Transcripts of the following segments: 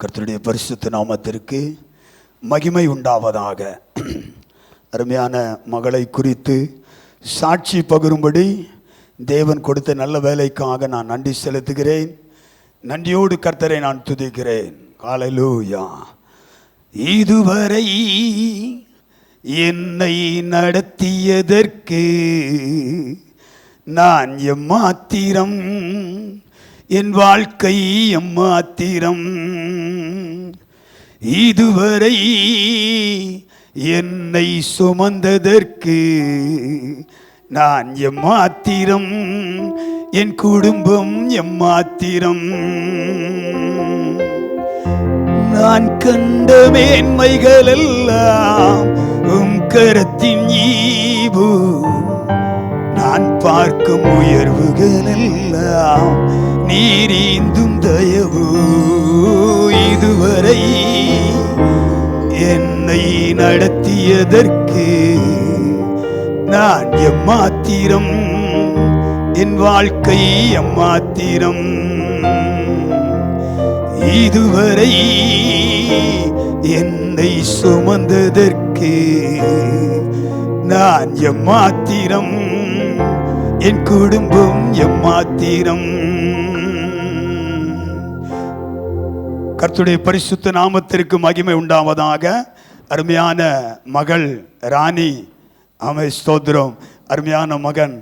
கர்த்தருடைய பரிசுத்த நாமத்திற்கு மகிமை உண்டாவதாக. அருமையான மகளை குறித்து சாட்சி பகிரும்படி தேவன் கொடுத்த நல்ல வேலைக்காக நான் நன்றி செலுத்துகிறேன். நன்றியோடு கர்த்தரை நான் துதிக்கிறேன். ஹல்லேலூயா. இதுவரை என்னை நடத்தியதற்கு நான் எம்மாத்திரம், என் வாழ்க்கை எம்மாத்திரம். இதுவரை என்னை சுமந்ததற்கு நான் எம்மாத்திரம், என் குடும்பம் எம்மாத்திரம். நான் கண்ட மேன்மைகள் எல்லாம் உம் கரத்தின் ஈவு, நான் பார்க்கும் உயர்வுகள் எல்லாம் நீரீந்தும் தயவு. இதுவரை என்னை நடத்தியதற்கு நான் எம்மாத்திரம், என் வாழ்க்கை எம்மாத்திரம். இதுவரை என்னை சுமந்ததற்கு நான் எம்மாத்திரம், என் குடும்பம் எம்மாத்திரம். கர்த்தருடைய பரிசுத்த நாமத்திற்கு மகிமை உண்டாவதாக. அருமையான மகள் ராணி, ஆமே ஸ்தோத்திரம். அருமையான மகன்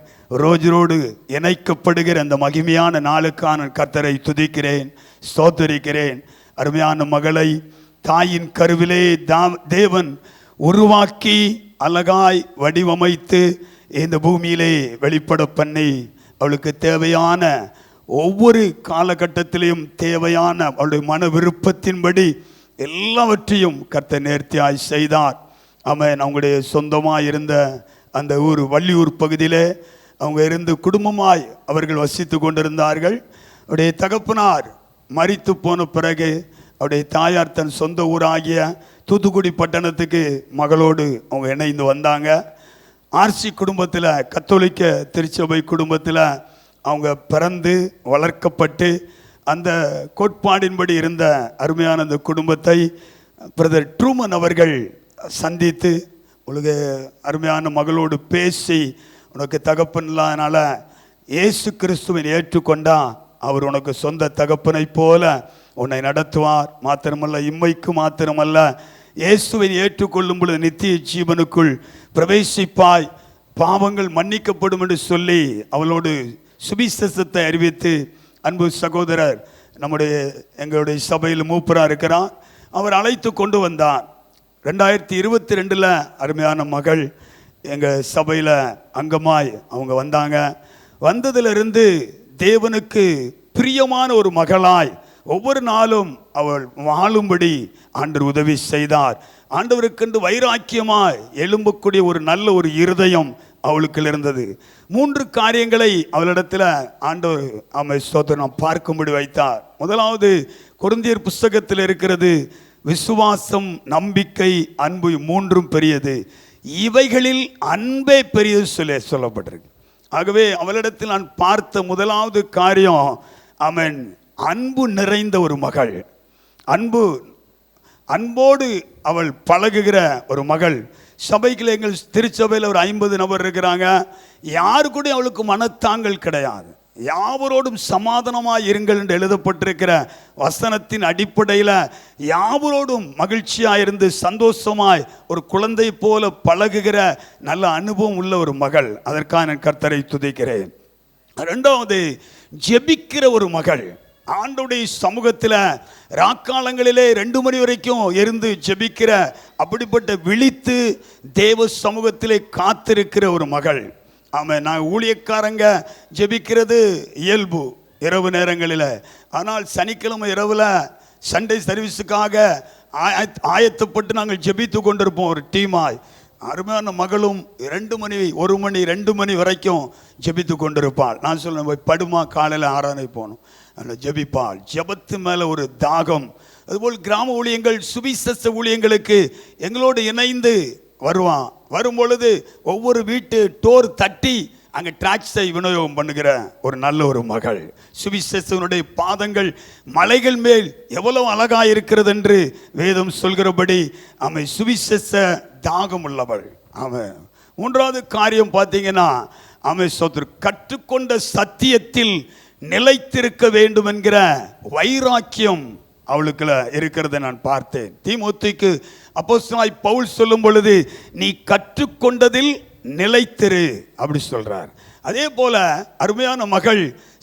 ரோஜரோடு இணைக்கப்படுகிற அந்த மகிமையான நாளுக்கான கர்த்தரை துதிக்கிறேன், ஸ்தோத்தரிக்கிறேன். அருமையான மகளை தாயின் கருவிலே தேவன் உருவாக்கி அழகாய் வடிவமைத்து இந்த பூமியிலே வெளிப்பட பண்ணி அவளுக்கு தேவையான ஒவ்வொரு காலகட்டத்திலையும் தேவையான அவளுடைய மன விருப்பத்தின்படி எல்லாவற்றையும் கர்த்தர் நேர்த்தியாய் செய்தார். ஆமென். அவங்களுடைய சொந்தமாக இருந்த அந்த ஊர் வள்ளியூர் பகுதியிலே அவங்க இருந்து குடும்பமாய் அவர்கள் வசித்து கொண்டிருந்தார்கள். அவருடைய தகப்பனார் மரித்து போன பிறகு அவருடைய தாயார் தன் சொந்த ஊராகிய தூத்துக்குடி பட்டணத்துக்கு மகளோடு அவங்க இணைந்து வந்தாங்க. ஆர்சி குடும்பத்தில், கத்தோலிக்க திருச்சபை குடும்பத்தில் அவங்க பிறந்து வளர்க்கப்பட்டு அந்த கோட்பாடின்படி இருந்த அருமையான அந்த குடும்பத்தை பிரதர் ட்ரூமன் அவர்கள் சந்தித்து, உங்களுக்கு அருமையான மகளோடு பேசி, உனக்கு தகப்பன் இல்லாதனால இயேசு கிறிஸ்துவை ஏற்றுக்கொண்டா அவர் உனக்கு சொந்த தகப்பனை போல உன்னை நடத்துவார். மாத்திரமல்ல, இம்மைக்கு மாத்திரமல்ல, இயேசுவை ஏற்றுக்கொள்ளும் பொழுது நித்திய ஜீவனுக்குள் பிரவேசிப்பாய், பாவங்கள் மன்னிக்கப்படும் என்று சொல்லி அவளோடு சுவிசேஷத்தை அறிவித்து, அன்பு சகோதரர் எங்களுடைய சபையில் மூப்பராக இருக்கிறார், அவர் அழைத்து கொண்டு வந்தார். 2022 அருமையான மகள் எங்கள் சபையில் அங்கமாய் அவங்க வந்தாங்க. வந்ததிலிருந்து தேவனுக்கு பிரியமான ஒரு மகளாய் ஒவ்வொரு நாளும் அவள் வாழும்படி ஆண்டவர் உதவி செய்தார். ஆண்டவருக்கென்று வைராக்கியமாய் எழும்பக்கூடிய ஒரு நல்ல ஒரு இருதயம் அவளுக்கு இருந்தது. 3 காரியங்களை அவளிடத்தில் ஆண்டவர் ஸ்தோத்திரம் பார்க்கும்படி வைத்தார். முதலாவது, கொரிந்தியர் புஸ்தகத்தில் இருக்கிறது, விசுவாசம், நம்பிக்கை, அன்பு 3 பெரியது, இவைகளில் அன்பே பெரியது சொல்லப்பட்டிருக்கு. ஆகவே அவளிடத்தில் நான் பார்த்த முதலாவது காரியம், ஆமென், அன்பு நிறைந்த ஒரு மகள், அன்போடு அவள் பழகுகிற ஒரு மகள். சபைக்குள்ள எங்கள் திருச்சபையில் ஒரு 50 நபர் இருக்கிறாங்க. யாரு கூட அவளுக்கு மனத்தாங்கள் கிடையாது. யாவரோடும் சமாதானமாய் இருங்கள் என்று எழுதப்பட்டிருக்கிற வசனத்தின் அடிப்படையில் யாவரோடும் மகிழ்ச்சியாக இருந்து சந்தோஷமாய் ஒரு குழந்தை போல பழகுகிற நல்ல அனுபவம் உள்ள ஒரு மகள். அதற்கான கர்த்தரை துதிக்கிறேன். 2வது, ஜெபிக்கிற ஒரு மகள். ஆண்டவருடைய சமூகத்தில் ராக்காலங்களிலே 2 மணி வரைக்கும் இருந்து ஜெபிக்கிற, அப்படிப்பட்ட விழித்து தேவ சமூகத்திலே காத்திருக்கிற ஒரு மகள். ஆமாம், நான் ஊழியக்காரங்க ஜெபிக்கிறது இயல்பு இரவு நேரங்களில். ஆனால் சனிக்கிழமை இரவில் சண்டே சர்வீஸுக்காக ஆயத்தப்பட்டு நாங்கள் ஜெபித்து கொண்டிருப்போம் ஒரு டீமாய். அருமையான மகளும் 2 மணி 1 மணி 2 மணி வரைக்கும் ஜெபித்து கொண்டிருப்பாள். நான் சொல்லுவேன், போய் படுமா, காலையில் ஆராதனை போகணும். அதில் ஜெபிப்பாள். ஜெபத்து மேலே ஒரு தாகம். அதுபோல் கிராம ஊழியங்கள், சுவிசேஷ ஊழியங்களுக்கு எங்களோடு இணைந்து வருவான். வரும்பொழுது ஒவ்வொரு வீட்டு டோர் தட்டி அங்கே டிராக்ஸை விநியோகம் பண்ணுகிற ஒரு நல்ல ஒரு மகள். சுவிசேஷனுடைய பாதங்கள் மலைகள் மேல் எவ்வளவு அழகா இருக்கிறது என்று வேதம் சொல்கிறபடி அவன் சுவிசேஷ தாகம் உள்ளவள். அவன் மூன்றாவது காரியம் பார்த்தீங்கன்னா, அவன் கற்றுக்கொண்ட சத்தியத்தில் நிலைத்திருக்க வேண்டும் என்கிற வைராக்கியம் அவளுக்குள்ள இருக்கிறத நான் பார்த்தேன். தீமோத்தேயுக்கு அப்போஸ்தலனாய் பவுல் சொல்லும் பொழுது, நீ கற்றுக்கொண்டதில் நிலைத்திரு அப்படி சொல்றார். அதே போல அருமையான மகள்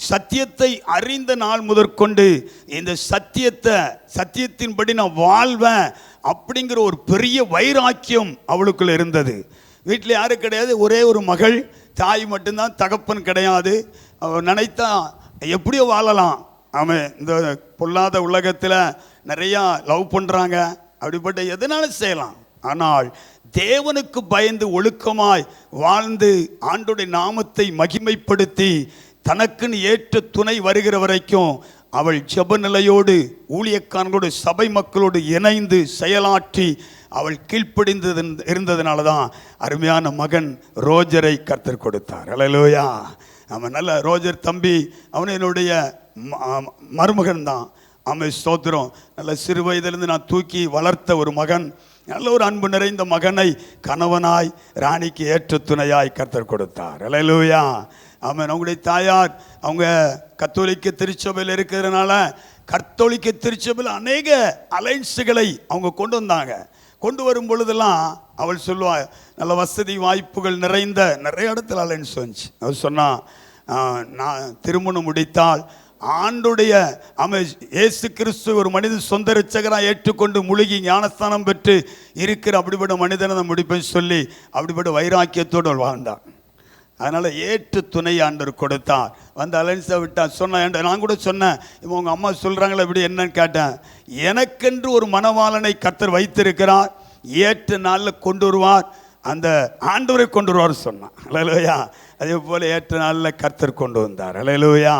சத்தியத்தை அறிந்த நாள் முதற்கொண்டு இந்த சத்தியத்தின்படி நான் வாழ்வேன் அப்படிங்கிற ஒரு பெரிய வைராக்கியம் அவளுக்குள்ள இருந்தது. வீட்டில் யாரும் கிடையாது, ஒரே ஒரு மகள், தாய் மட்டும்தான், தகப்பன் கிடையாது. அவன் நினைத்தா எப்படியோ வாழலாம். அவன் இந்த பொல்லாத உலகத்தில் நிறையா லவ் பண்ணுறாங்க, அப்படிப்பட்ட எதனாலும் செய்யலாம். ஆனால் தேவனுக்கு பயந்து ஒழுக்கமாய் வாழ்ந்து ஆண்டோடைய நாமத்தை மகிமைப்படுத்தி தனக்குன்னு ஏற்ற துணை வருகிற வரைக்கும் அவள் ஜெப நிலையோடு ஊழியக்காரங்களோடு சபை மக்களோடு இணைந்து செயலாற்றி அவள் கீழ்ப்படிந்து இருந்ததுனால தான் அருமையான மகன் ரோஜரை கர்த்தர் கொடுத்தார். அல்லேலூயா. அவன் நல்ல ரோஜர் தம்பி, அவன் என்னுடைய மருமகன் தான். அவன் ஸ்தோத்திரம். நல்ல சிறு வயதிலிருந்து நான் தூக்கி வளர்த்த ஒரு மகன், நல்ல ஒரு அன்பு நிறைந்த மகனை கணவனாய் ராணிக்கு ஏற்ற துணையாய் கர்த்தர் கொடுத்தார். அல்லேலூயா. அவன் அவங்களுடைய தாயார் அவங்க கத்தோலிக்க திருச்சபையில் இருக்கிறதுனால கத்தோலிக்க திருச்சபையில் அநேக அலைன்ஸுகளை அவங்க கொண்டு வந்தாங்க. கொண்டு வரும் பொழுதெல்லாம் அவள் சொல்லுவாள், நல்ல வசதி வாய்ப்புகள் நிறைந்த நிறைய இடத்துல அலைன்ஸ் வந்துச்சு. அவள் சொன்னான், நான் திருமணம் முடித்தால் ஆண்டுடைய இயேசு கிறிஸ்து ஒரு மனிதன் சொந்த இரட்சகராக ஏற்றுக்கொண்டு முழுகி ஞானஸ்தானம் பெற்று இருக்கிற அப்படிப்பட்ட மனிதனை முடிப்பேன்னு சொல்லி அப்படிப்பட்ட வைராக்கியத்தோடு வாழ்ந்தார். அதனால் ஏற்று துணை ஆண்டவர் கொடுத்தார். வந்து அலைன்ஸை விட்டான். சொன்னேன், நான் கூட சொன்னேன், இப்போ உங்கள் அம்மா சொல்கிறாங்களே இப்படி என்னன்னு கேட்டேன். எனக்கென்று ஒரு மணவாளனை கர்த்தர் வைத்திருக்கிறார், ஏற்ற நாளில் கொண்டு வருவார், அந்த ஆண்டவரை கொண்டு வருவார் சொன்னான். அல்லேலூயா. அதே போல் ஏற்ற நாளில் கர்த்தர் கொண்டு வந்தார். அல்லேலூயா.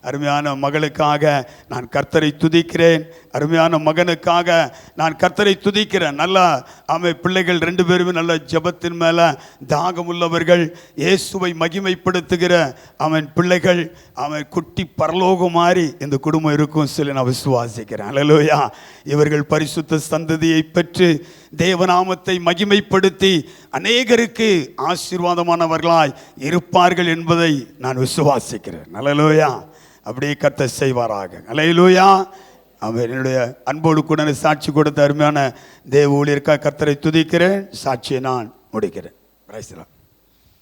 அருமையான மகளுக்காக நான் கர்த்தரை துதிக்கிறேன். அருமையான மகனுக்காக நான் கர்த்தரை துதிக்கிறேன். நல்லா பிள்ளைகள் 2 பேருமே நல்ல ஜெபத்தின் மேலே தாகம் உள்ளவர்கள், இயேசுவை மகிமைப்படுத்துகிற அவன் பிள்ளைகள். அவன் குட்டி பரலோகம் மாதிரி இந்த குடும்பம் இருக்கும் சொல்லி நான் விசுவாசிக்கிறேன். அல்லேலூயா. இவர்கள் பரிசுத்த சந்ததியை பெற்று தேவநாமத்தை மகிமைப்படுத்தி அநேகருக்கு ஆசீர்வாதமானவர்களாய் இருப்பார்கள் என்பதை நான் விசுவாசிக்கிறேன். அல்லேலூயா. அப்படியே கர்த்தர் செய்வாராக. அல்லேலூயா. அவன் என்னுடைய அன்போடு கூட சாட்சி கொடுத்த அருமையான தேவ ஊழியருக்காக கர்த்தரை துதிக்கிறேன். சாட்சியை நான் முடிக்கிறேன். Praise the Lord.